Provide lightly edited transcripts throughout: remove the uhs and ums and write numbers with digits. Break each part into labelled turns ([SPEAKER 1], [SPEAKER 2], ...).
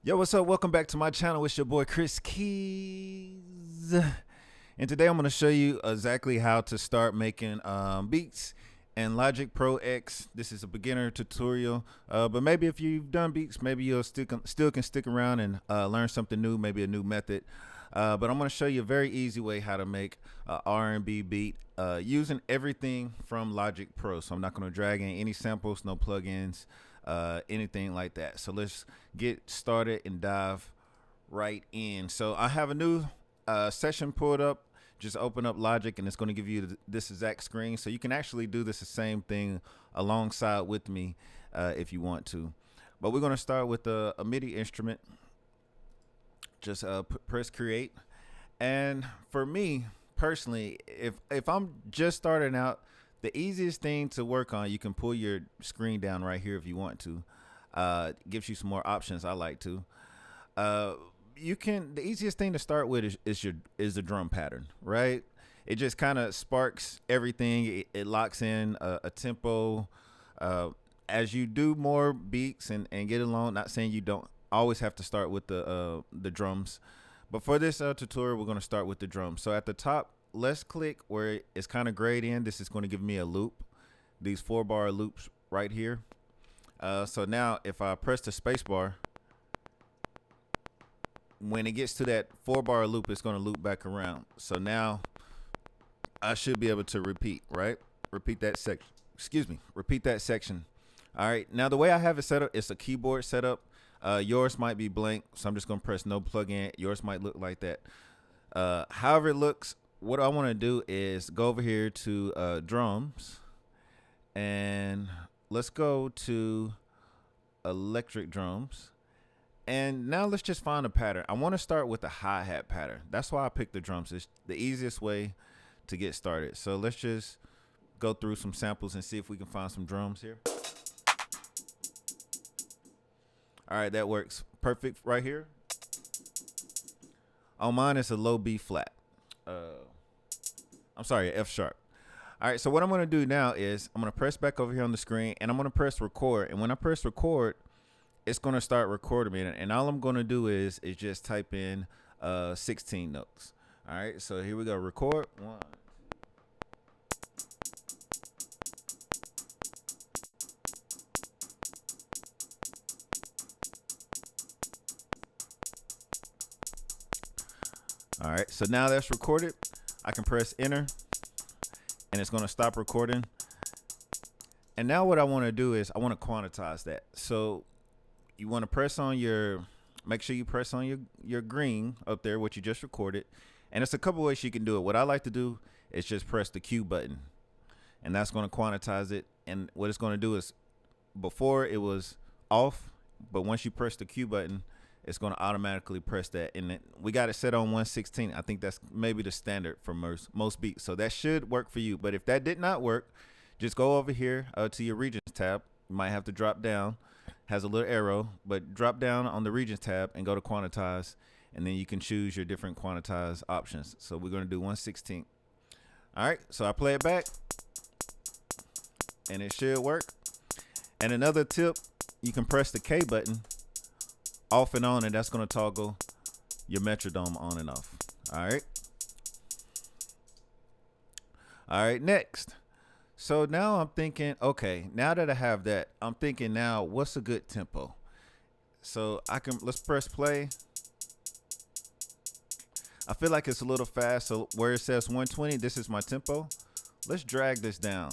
[SPEAKER 1] Yo, what's up? Welcome back to my channel. It's your boy Kris KeyZ. And today I'm going to show you exactly how to start making beats in Logic Pro X. This is a beginner tutorial, but maybe if you've done beats, maybe you'll still can stick around and learn something new, maybe a new method. But I'm going to show you a very easy way how to make an R&B beat using everything from Logic Pro. So I'm not going to drag in any samples, no plugins, anything like that. So let's get started and dive right in. So I have a new session pulled up. Just open up Logic and it's going to give you this exact screen. So you can actually do this the same thing alongside with me if you want to. But we're going to start with a MIDI instrument. Just press create. And for me personally, if I'm just starting out, the easiest thing to work on, you can pull your screen down right here if you want to. Gives you some more options. I like to. The easiest thing to start with is the drum pattern, right? It just kind of sparks everything. It locks in a tempo. As you do more beats and get along, not saying you don't always have to start with the drums, but for this tutorial, we're going to start with the drums. So at the top, let's click where it's kind of grayed in. This is going to give me a loop, these 4-bar loops right here. So now if I press the space bar, when it gets to that 4-bar loop, it's going to loop back around. So now I should be able to repeat, right? Repeat that section. Excuse me. Repeat that section. All right. Now the way I have it set up, it's a keyboard setup. Yours might be blank, so I'm just going to press no plugin. Yours might look like that. However it looks, what I want to do is go over here to drums, and let's go to electric drums. And now let's just find a pattern. I want to start with the hi-hat pattern. That's why I picked the drums. It's the easiest way to get started. So let's just go through some samples and see if we can find some drums here. All right, that works perfect right here. On mine, it's a low B flat. I'm sorry, F sharp. All right, so what I'm going to do now is I'm going to press back over here on the screen, and I'm going to press record. And when I press record, it's going to start recording me, and all I'm going to do is just type in 16 notes. All right, so here we go. Record. 1. All right, so now that's recorded. I can press enter, and it's going to stop recording. And now what I want to do is I want to quantize that. So you want to press on make sure you press on your green up there, what you just recorded. And there's a couple ways you can do it. What I like to do is just press the Q button, and that's going to quantize it. And what it's going to do is, before it was off, but once you press the Q button, it's going to automatically press that. And we got it set on 116. I think that's maybe the standard for most beats. So that should work for you. But if that did not work, just go over here to your regions tab. You might have to drop down. Has a little arrow, but drop down on the regions tab and go to quantize, and then you can choose your different quantize options. So we're going to do 1/16. All right, so I play it back, and it should work. And another tip, you can press the K button off and on, and that's going to toggle your metronome on and off. All right. All right, next. So now I'm thinking, okay, now that I have that, I'm thinking now, what's a good tempo? So let's press play. I feel like it's a little fast. So where it says 120, this is my tempo. Let's drag this down.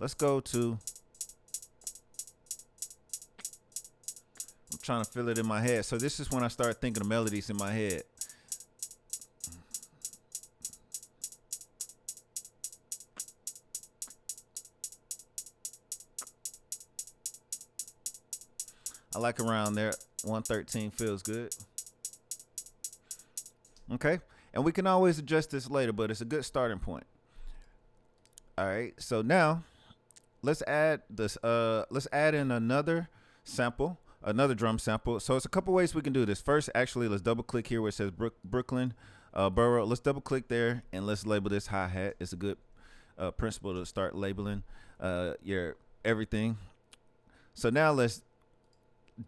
[SPEAKER 1] Let's go to, I'm trying to feel it in my head. So this is when I start thinking of melodies in my head. I like around there. 113 feels good. Okay. And we can always adjust this later, but it's a good starting point. All right. So now let's add this. Let's add in another sample, another drum sample. So it's a couple ways we can do this. First, actually, let's double click here where it says Brooklyn Borough. Let's double click there and let's label this hi-hat. It's a good principle to start labeling your everything. So now let's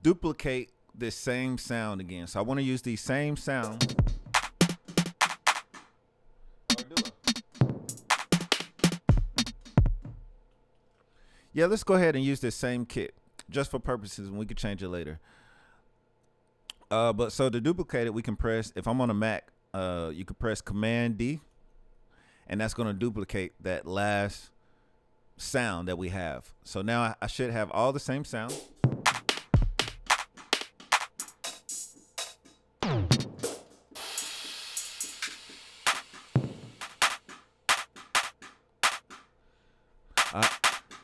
[SPEAKER 1] duplicate this same sound again. So I want to use the same sound. Yeah, let's go ahead and use this same kit just for purposes, and we can change it later. But so to duplicate it, we can press, if I'm on a Mac, you can press Command D, and that's going to duplicate that last sound that we have. So now I should have all the same sound.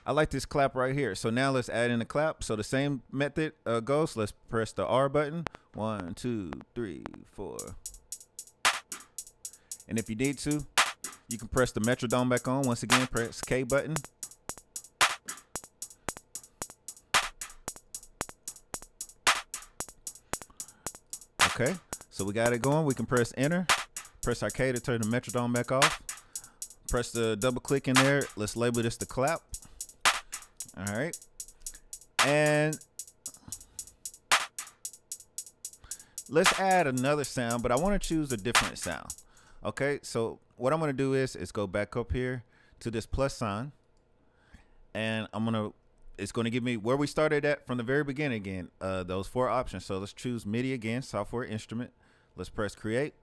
[SPEAKER 1] I like this clap right here. So now let's add in the clap. So the same method goes. Let's press the R button. 1, 2, 3, 4. And if you need to, you can press the metronome back on. Once again, press K button. Okay, so we got it going. We can press enter. Press our K to turn the metronome back off. Press the double click in there. Let's label this the clap. All right. And let's add another sound, but I want to choose a different sound. Okay, so what I'm going to do is go back up here to this plus sign, and it's going to give me where we started at from the very beginning again, those 4 options. So let's choose MIDI again, software instrument. Let's press create,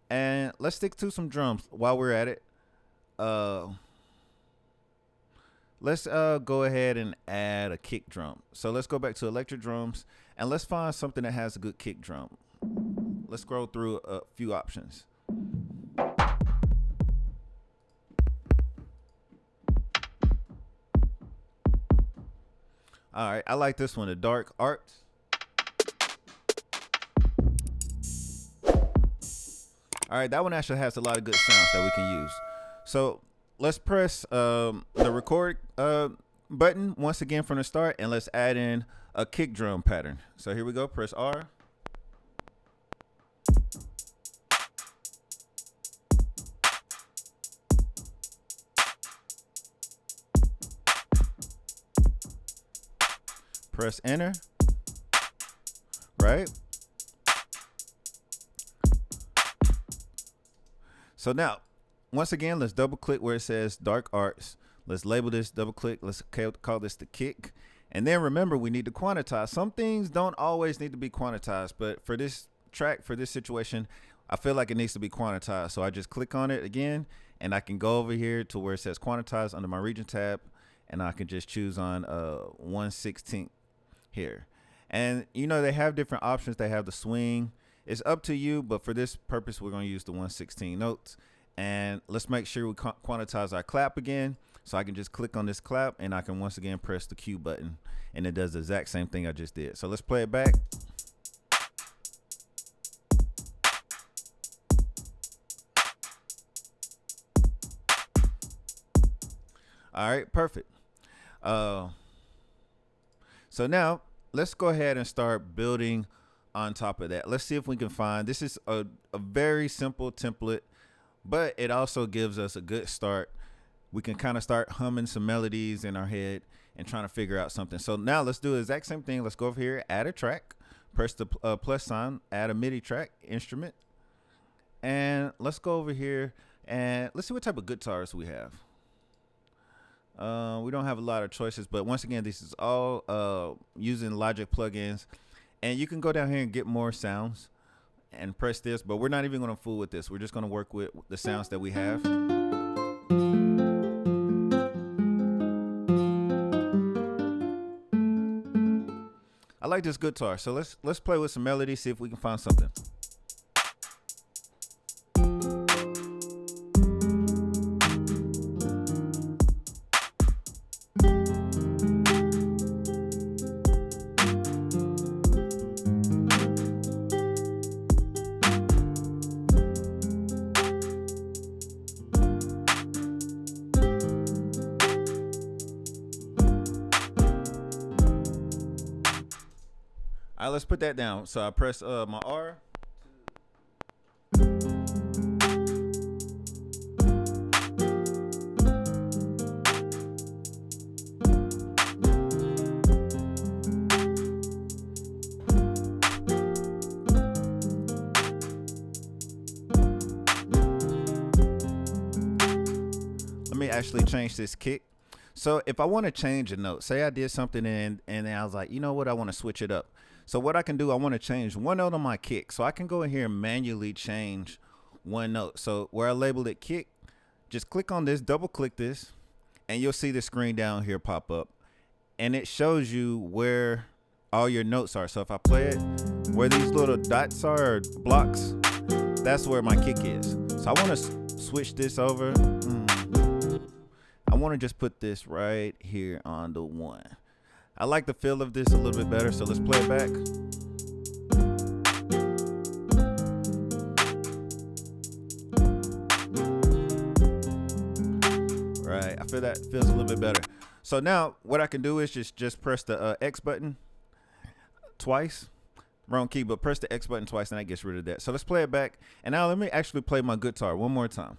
[SPEAKER 1] and let's stick to some drums while we're at it. Let's go ahead and add a kick drum. So let's go back to electric drums, and let's find something that has a good kick drum. Let's scroll through a few options. All right, I like this one, the Dark Arts. All right, that one actually has a lot of good sounds that we can use. So let's press the record button once again from the start, and let's add in a kick drum pattern. So here we go, press R. Press enter, right? So now, once again, let's double click where it says Dark Arts. Let's label this, double click, let's call this the kick. And then remember, we need to quantize. Some things don't always need to be quantized, but for this track, for this situation, I feel like it needs to be quantized. So I just click on it again, and I can go over here to where it says quantize under my region tab, and I can just choose on 1/16 here. And you know, they have different options. They have the swing. It's up to you, but for this purpose, we're going to use the 1/16 notes. And let's make sure we quantize our clap again. So I can just click on this clap, and I can once again press the Q button, and it does the exact same thing I just did. So let's play it back. All right, perfect. So now let's go ahead and start building on top of that. Let's see if we can find, this is a very simple template, but it also gives us a good start. We can kind of start humming some melodies in our head and trying to figure out something. So now let's do the exact same thing. Let's go over here, add a track, press the plus sign, add a MIDI track instrument, and let's go over here and let's see what type of guitars we have. We don't have a lot of choices, but once again, this is all using Logic plugins, and you can go down here and get more sounds and press this, but we're not even going to fool with this. We're just going to work with the sounds that we have. I like this guitar, so let's play with some melody, see if we can find something. All right, let's put that down. So I press my R. actually change this kick. So if I want to change a note, say I did something and then I was like, you know what, I want to switch it up. So what I can do, I want to change one note on my kick. So I can go in here and manually change one note. So where I labeled it kick, just click on this, double click this, and you'll see the screen down here pop up. And it shows you where all your notes are. So if I play it, where these little dots are, or blocks, that's where my kick is. So I want to switch this over. I want to just put this right here on the 1. I like the feel of this a little bit better, so let's play it back. Right, I feel that feels a little bit better. So now what I can do is just press the X button twice. Wrong key, but press the X button twice and that gets rid of that. So let's play it back. And now let me actually play my guitar one more time.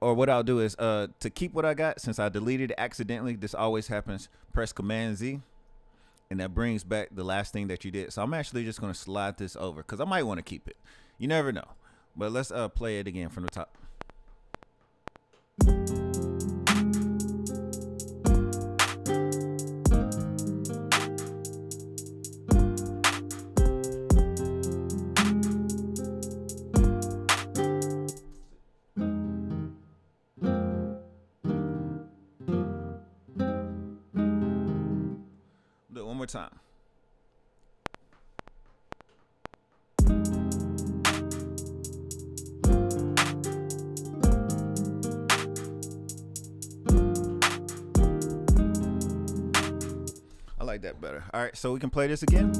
[SPEAKER 1] Or what I'll do is to keep what I got, since I deleted it accidentally, this always happens, press Command Z, and that brings back the last thing that you did. So I'm actually just going to slide this over because I might want to keep it. You never know. But let's play it again from the top. Do it one more time. I like that better. All right, so we can play this again.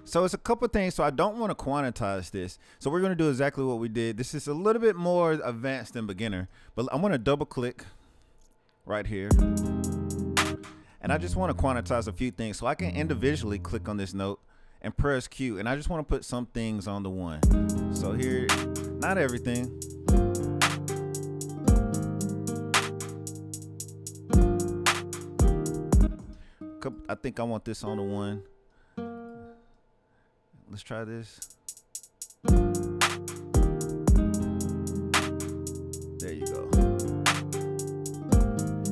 [SPEAKER 1] So it's a couple things. So I don't want to quantize this. So we're going to do exactly what we did. This is a little bit more advanced than beginner, but I'm going to double click right here. And I just want to quantize a few things. So I can individually click on this note and press Q. And I just want to put some things on the 1. So here, not everything. I think I want this on the 1. Let's try this. There you go.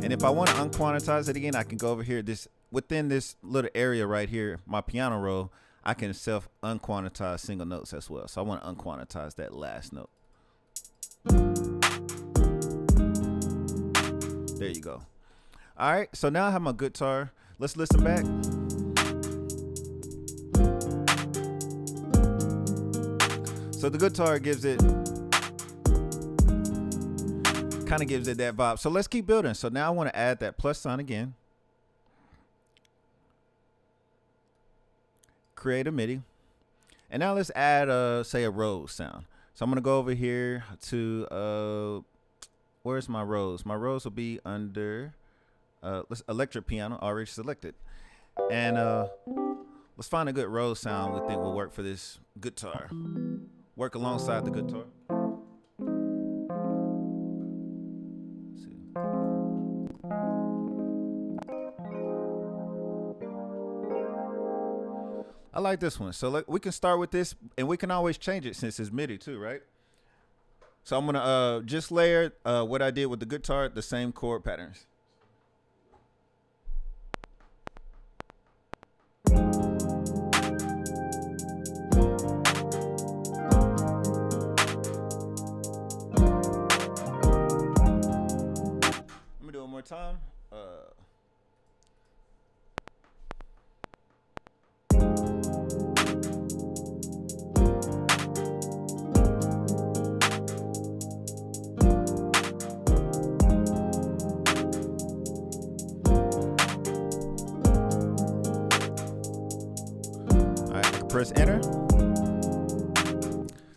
[SPEAKER 1] And if I want to unquantize it again, I can go over here. Within this little area right here, my piano roll, I can self unquantize single notes as well. So I want to unquantize that last note. There you go. All right, so now I have my guitar. Let's listen back. So the guitar gives it, kind of gives it that vibe. So let's keep building. So now I want to add that plus sign again. Create a MIDI. And now let's add, say, a rose sound. So I'm going to go over here to, where's my rose? My rose will be under electric piano, already selected. And let's find a good rose sound we think will work for this guitar. Work alongside the guitar. Let's see. I like this one. So we can start with this, and we can always change it since it's MIDI too, right? So I'm gonna just layer what I did with the guitar, the same chord patterns. Time. All right, I can press enter.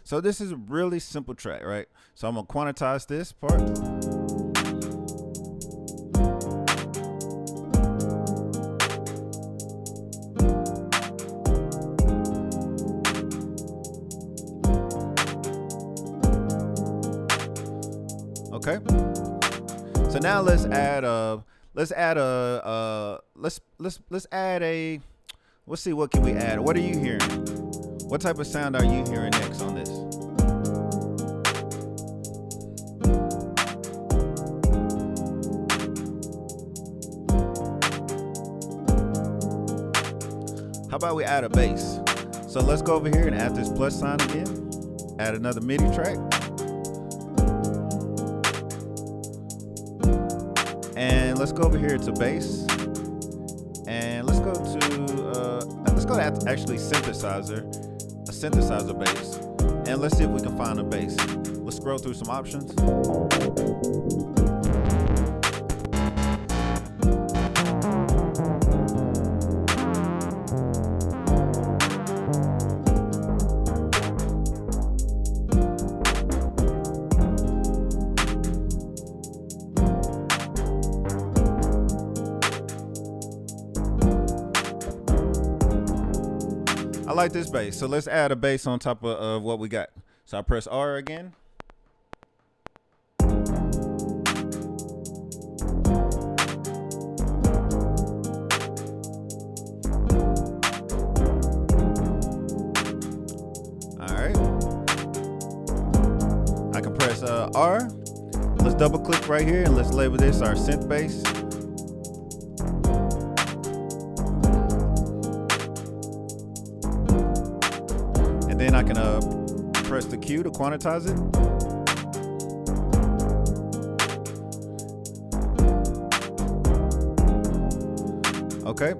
[SPEAKER 1] So this is a really simple track, right? So I'm gonna quantize this part. Okay, so now let's add let's add let's add a, let's see, what can we add? What are you hearing? What type of sound are you hearing next on this? How about we add a bass? So let's go over here and add this plus sign again. Add another MIDI track. And let's go over here to bass. And let's go to actually synthesizer, a synthesizer bass. And let's see if we can find a bass. Let's scroll through some options. I like this bass, so let's add a bass on top of what we got. So I press R again. All right. I can press R. Let's double click right here and let's label this our synth bass. And then I can press the Q to quantize it. Okay,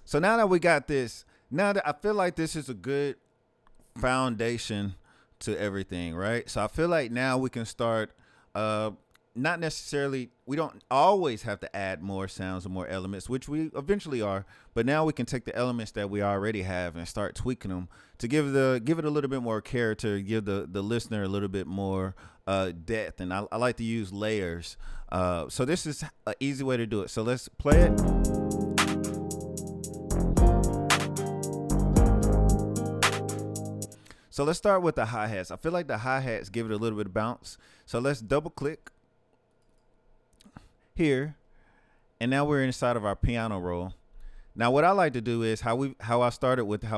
[SPEAKER 1] so now that we got this, now that I feel like this is a good foundation to everything, right? So I feel like now we can start, not necessarily, we don't always have to add more sounds or more elements, which we eventually are, but now we can take the elements that we already have and start tweaking them to give it a little bit more character, give the listener a little bit more depth. And I like to use layers. So this is an easy way to do it. So let's play it. So let's start with the hi-hats. I feel like the hi-hats give it a little bit of bounce. So let's double click here. And now we're inside of our piano roll. Now what I like to do is how I started with with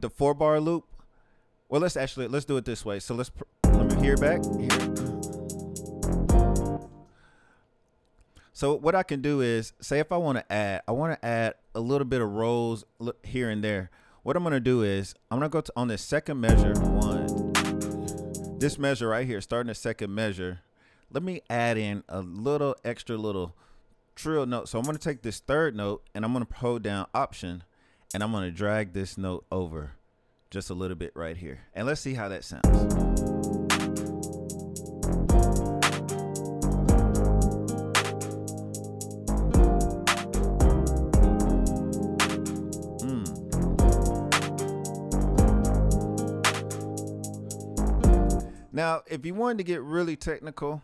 [SPEAKER 1] the 4-bar loop. Well, let's do it this way. So let me hear back here. So what I can do is, say if I want to add a little bit of rolls here and there. What I'm going to do is I'm going to go on this second measure, this measure right here, starting the second measure. Let me add in a little extra little trill note. So I'm going to take this third note and I'm going to hold down Option and I'm going to drag this note over just a little bit right here. And let's see how that sounds. Now, if you wanted to get really technical,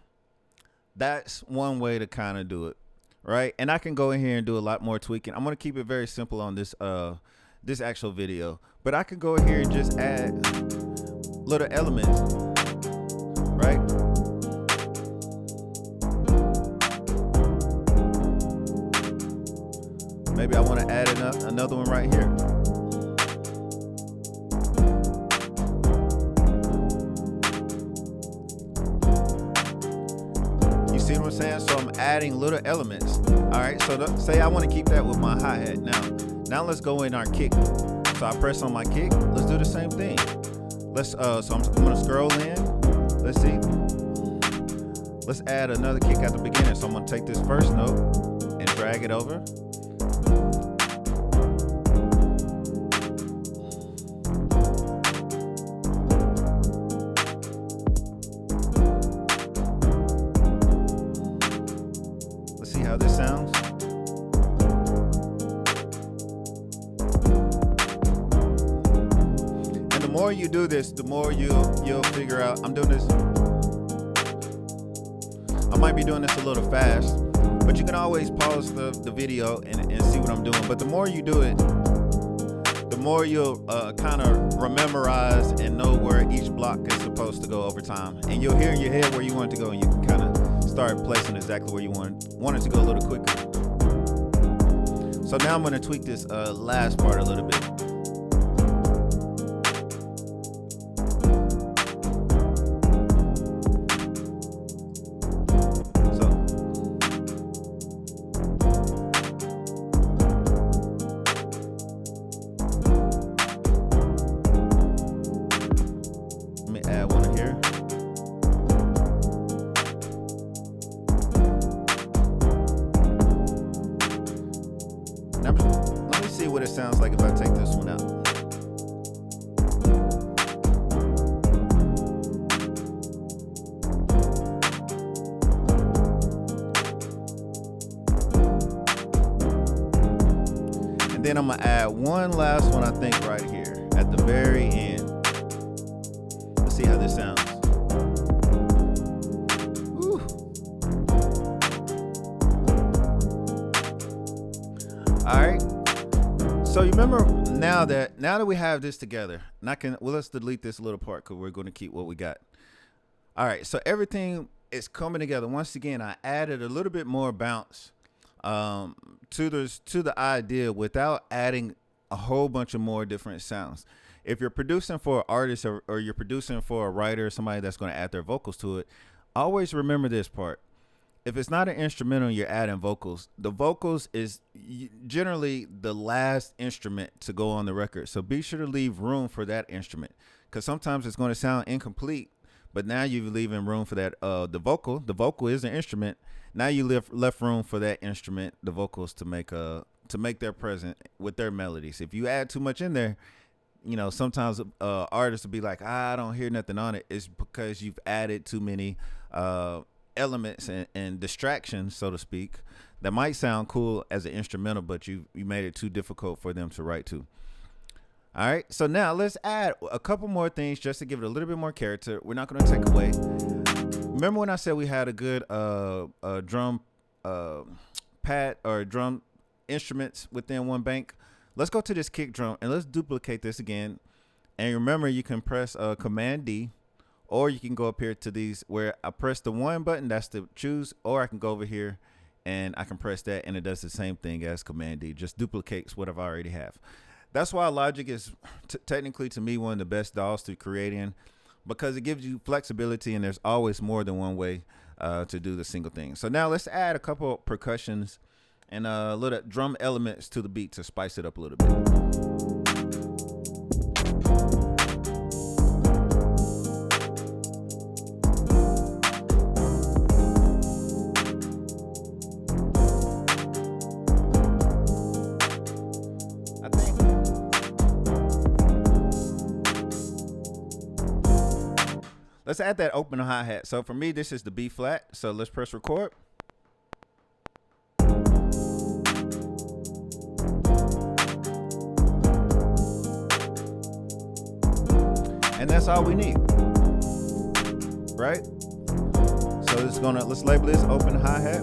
[SPEAKER 1] that's one way to kind of do it, right? And I can go in here and do a lot more tweaking. I'm going to keep it very simple on this this actual video, but I could go in here and just add little elements, right? Maybe I want to add another one right here. See what I'm saying? So I'm adding little elements. All right, so say I want to keep that with my hi-hat. Now let's go in our kick. So I press on my kick. Let's do the same thing. Let's so I'm gonna scroll in. Let's see. Let's add another kick at the beginning. So I'm gonna take this first note and drag it over. How this sounds. And the more you do this, the more you'll figure out. I'm doing this. I might be doing this a little fast, but you can always pause the video and see what I'm doing. But the more you do it, the more you'll kind of memorize and know where each block is supposed to go over time. And you'll hear in your head where you want it to go, and you can kind of start placing exactly where you want it to go a little quicker. So now I'm going to tweak this last part a little bit. Let me see what it sounds like if I take this one out. And then I'm gonna add one last one, I think, right here at the very end. Let's see how this sounds. Woo. All right. So you remember now that we have this together, and let's delete this little part because we're going to keep what we got. All right, so everything is coming together. Once again, I added a little bit more bounce to the idea without adding a whole bunch of more different sounds. If you're producing for an artist or you're producing for a writer, somebody that's going to add their vocals to it, always remember this part. If it's not an instrumental, you're adding vocals. The vocals is generally the last instrument to go on the record. So be sure to leave room for that instrument, because sometimes it's going to sound incomplete, but now you're leaving room for that. The vocal is an instrument. Now you left room for that instrument, the vocals, to make their present with their melodies. If you add too much in there, sometimes artists will be like, I don't hear nothing on it. It's because you've added too many elements and distractions, so to speak, that might sound cool as an instrumental, but you made it too difficult for them to write to. All right, so now let's add a couple more things just to give it a little bit more character. We're not going to take away. Remember when I said we had a good drum pad or drum instruments within one bank? Let's go to this kick drum and let's duplicate this again. And remember, you can press Command D, or you can go up here to these where I press the one button, that's to choose, or I can go over here and I can press that and it does the same thing as Command D, just duplicates what I've already have. That's why Logic is technically, to me, one of the best DAWs to create in, because it gives you flexibility and there's always more than one way to do the single thing. So now let's add a couple of percussions and little drum elements to the beat to spice it up a little bit. Let's add that open hi-hat. So for me, this is the B flat. So let's press record. And that's all we need, right? So let's label this open hi-hat.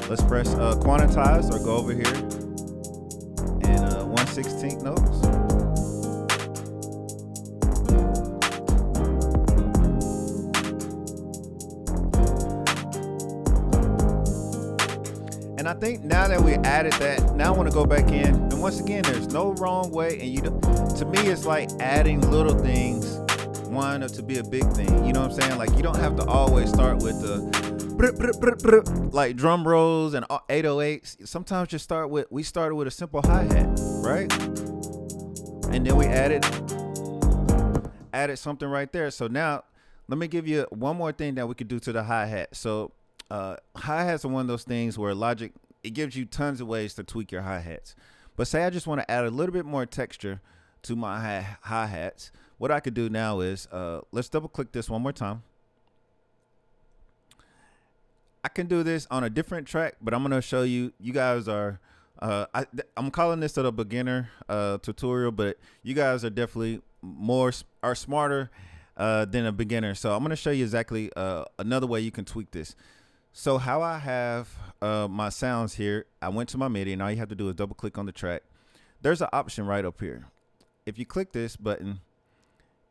[SPEAKER 1] Let's press quantize, or go over here and 1/16 notes. And I think now that we added that, now I want to go back in. And once again, there's no wrong way. And to me, it's like adding little things, one to be a big thing. You know what I'm saying? Like, you don't have to always start with the like drum rolls and 808s. Sometimes just we started with a simple hi-hat, right? And then we added something right there. So now let me give you one more thing that we could do to the hi-hat. So hi-hats are one of those things where Logic, it gives you tons of ways to tweak your hi-hats. But say I just want to add a little bit more texture to my hi-hats. What I could do now is, let's double click this one more time. I can do this on a different track, but I'm going to show you. You guys are, I'm calling this a beginner tutorial, but you guys are definitely smarter than a beginner. So I'm going to show you exactly another way you can tweak this. So how I have my sounds here, I went to my MIDI, and all you have to do is double click on the track. there's an option right up here. If you click this button,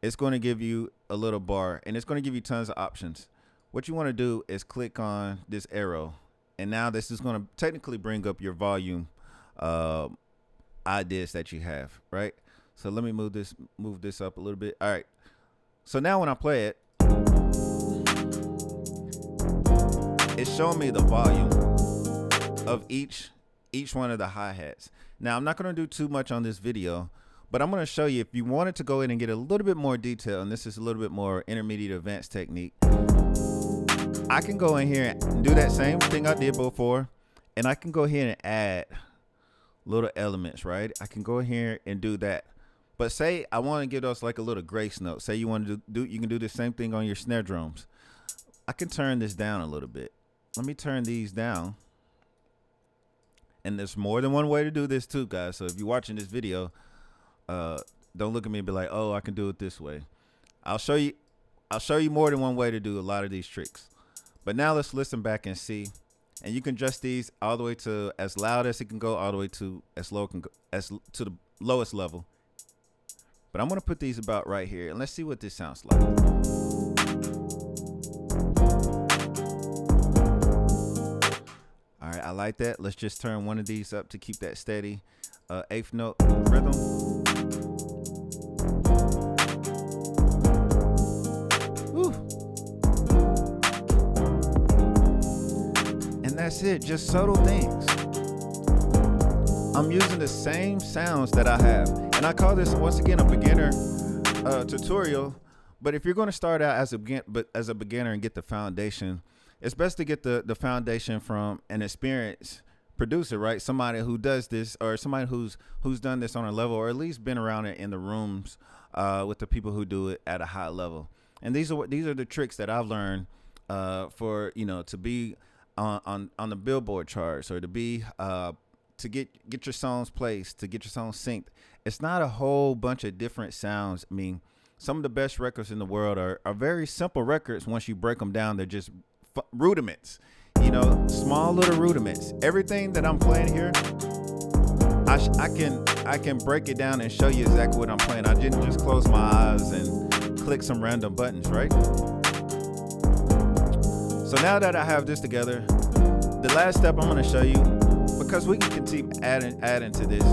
[SPEAKER 1] it's going to give you a little bar, and it's going to give you tons of options. What you want to do is click on this arrow, and now this is going to technically bring up your volume ideas that you have, right? So let me move this up a little bit. All right. So now when I play it, it's showing me the volume of each one of the hi-hats. Now I'm not going to do too much on this video, but I'm going to show you, if you wanted to go in and get a little bit more detail, and this is a little bit more intermediate advanced technique, I can go in here and do that same thing I did before, and I can go ahead and add little elements, right? I can go here and do that. But say I want to give us like a little grace note. Say you want to do, you can do the same thing on your snare drums. I can turn this down a little bit. Let me turn these down. And there's more than one way to do this too, guys. So if you're watching this video, don't look at me and be like, oh, I can do it this way. I'll show you more than one way to do a lot of these tricks. But now let's listen back and see. And you can adjust these all the way to as loud as it can go, all the way to as low can go, as to the lowest level. But I'm gonna put these about right here, and let's see what this sounds like. All right, I like that. Let's just turn one of these up to keep that steady eighth note rhythm. Woo. And that's it, just subtle things. I'm using the same sounds that I have. And I call this, once again, a beginner tutorial. But if you're going to start out as a beginner and get the foundation, it's best to get the foundation from an experienced producer, right? Somebody who does this, or somebody who's done this on a level, or at least been around it in the rooms with the people who do it at a high level. And these are the tricks that I've learned for, you know, to be on the Billboard charts, or to be to get your songs placed, to get your songs synced. It's not a whole bunch of different sounds. I mean, some of the best records in the world are very simple records. Once you break them down, they're just rudiments, you know, small little rudiments. Everything that I'm playing here, I can break it down and show you exactly what I'm playing. I didn't just close my eyes and click some random buttons, right? So now that I have this together, the last step I'm going to show you, because we can keep adding to this,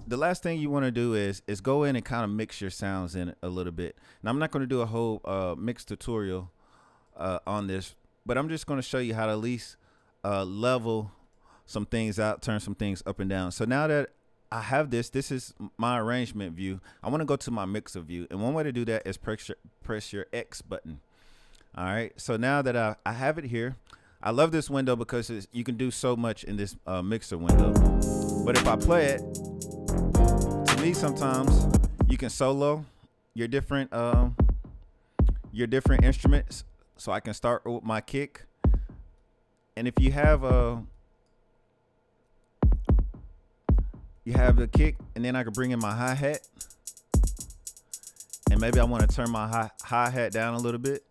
[SPEAKER 1] the last thing you want to do is go in and kind of mix your sounds in a little bit. Now, I'm not going to do a whole mix tutorial on this, but I'm just going to show you how to at least level some things out, turn some things up and down. So now that I have this is my arrangement view. I want to go to my mixer view, and one way to do that is press your X button. All right, so now that I have it here, I love this window because you can do so much in this mixer window. But if I play it, to me, sometimes you can solo your different instruments. So I can start with my kick, and if you have the kick, and then I can bring in my hi-hat, and maybe I want to turn my hi-hat down a little bit,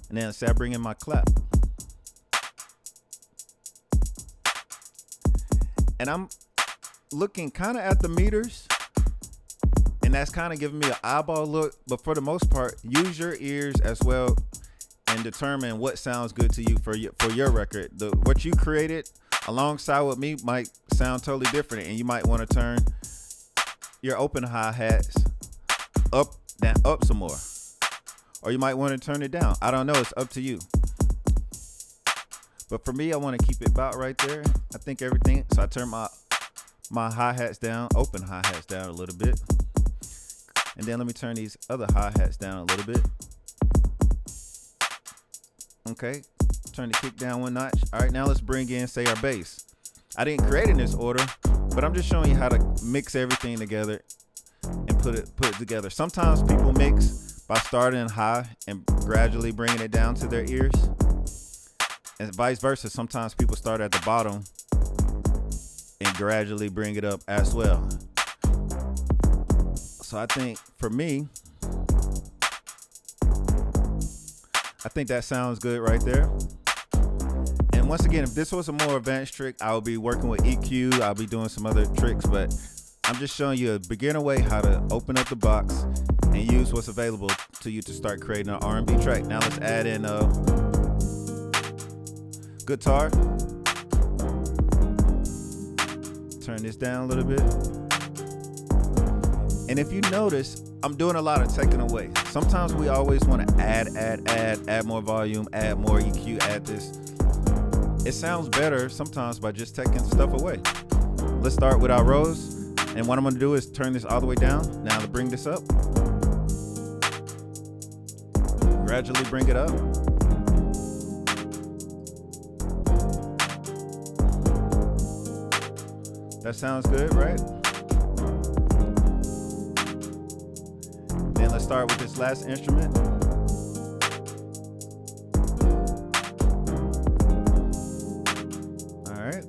[SPEAKER 1] and then say I bring in my clap. And I'm looking kind of at the meters, and that's kind of giving me an eyeball look. But for the most part, use your ears as well and determine what sounds good to you for your record. What you created alongside with me might sound totally different, and you might want to turn your open hi-hats up some more, or you might want to turn it down. I don't know. It's up to you. But for me, I want to keep it about right there. I think everything. So I turn my hi-hats down, open hi-hats down a little bit. And then let me turn these other hi-hats down a little bit. Okay, turn the kick down one notch. All right, now let's bring in, say, our bass. I didn't create it in this order, but I'm just showing you how to mix everything together and put it together. Sometimes people mix by starting high and gradually bringing it down to their ears. And vice versa, sometimes people start at the bottom and gradually bring it up as well. So I think for me, I think that sounds good right there. And once again, if this was a more advanced trick, I would be working with EQ. I'll be doing some other tricks, but I'm just showing you a beginner way how to open up the box and use what's available to you to start creating an R&B track. Now let's add in a guitar. Turn this down a little bit. And if you notice, I'm doing a lot of taking away. Sometimes we always want to add more volume, add more EQ, add this. It sounds better sometimes by just taking stuff away. Let's start with our rows. And what I'm gonna do is turn this all the way down. Now to bring this up. Gradually bring it up. That sounds good, right? Then let's start with this last instrument. All right.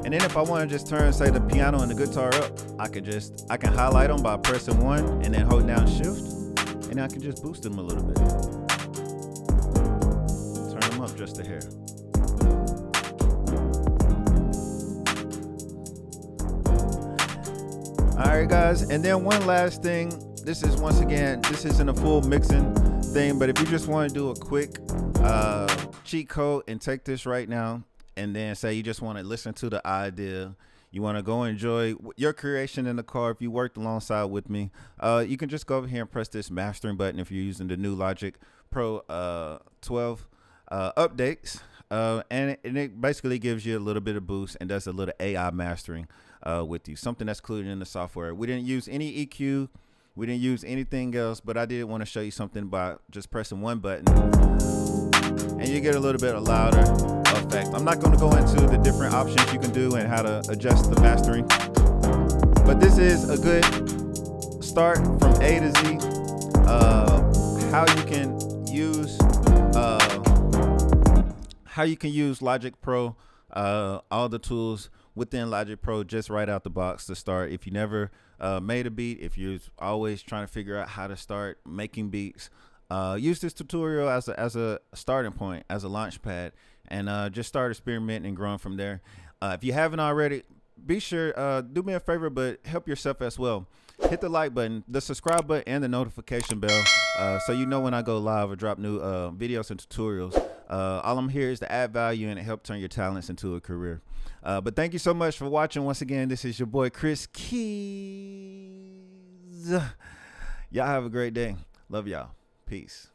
[SPEAKER 1] And then if I want to just turn, say, the piano and the guitar up, I can highlight them by pressing 1 and then hold down Shift, and I can just boost them a little bit. Turn them up just a hair. All right, guys, and then one last thing. This is, once again, this isn't a full mixing thing, but if you just want to do a quick cheat code and take this right now, and then say you just want to listen to the idea, you want to go enjoy your creation in the car. If you worked alongside with me, you can just go over here and press this mastering button if you're using the new Logic Pro 12 updates, and it basically gives you a little bit of boost and does a little AI mastering with you, something that's included in the software. We didn't use any EQ, we didn't use anything else, but I did want to show you something by just pressing one button, and you get a little bit of louder effect. I'm not going to go into the different options you can do and how to adjust the mastering, but this is a good start from A to Z. How you can use Logic Pro, all the tools within Logic Pro just right out the box to start. If you never made a beat, if you're always trying to figure out how to start making beats, use this tutorial as a starting point, as a launch pad, and just start experimenting and growing from there. If you haven't already, be sure, do me a favor, but help yourself as well. Hit the like button, the subscribe button, and the notification bell, so you know when I go live or drop new videos and tutorials. All I'm here is to add value and help turn your talents into a career. But thank you so much for watching. Once again, this is your boy Kris KeyZ. Y'all have a great day. Love y'all. Peace.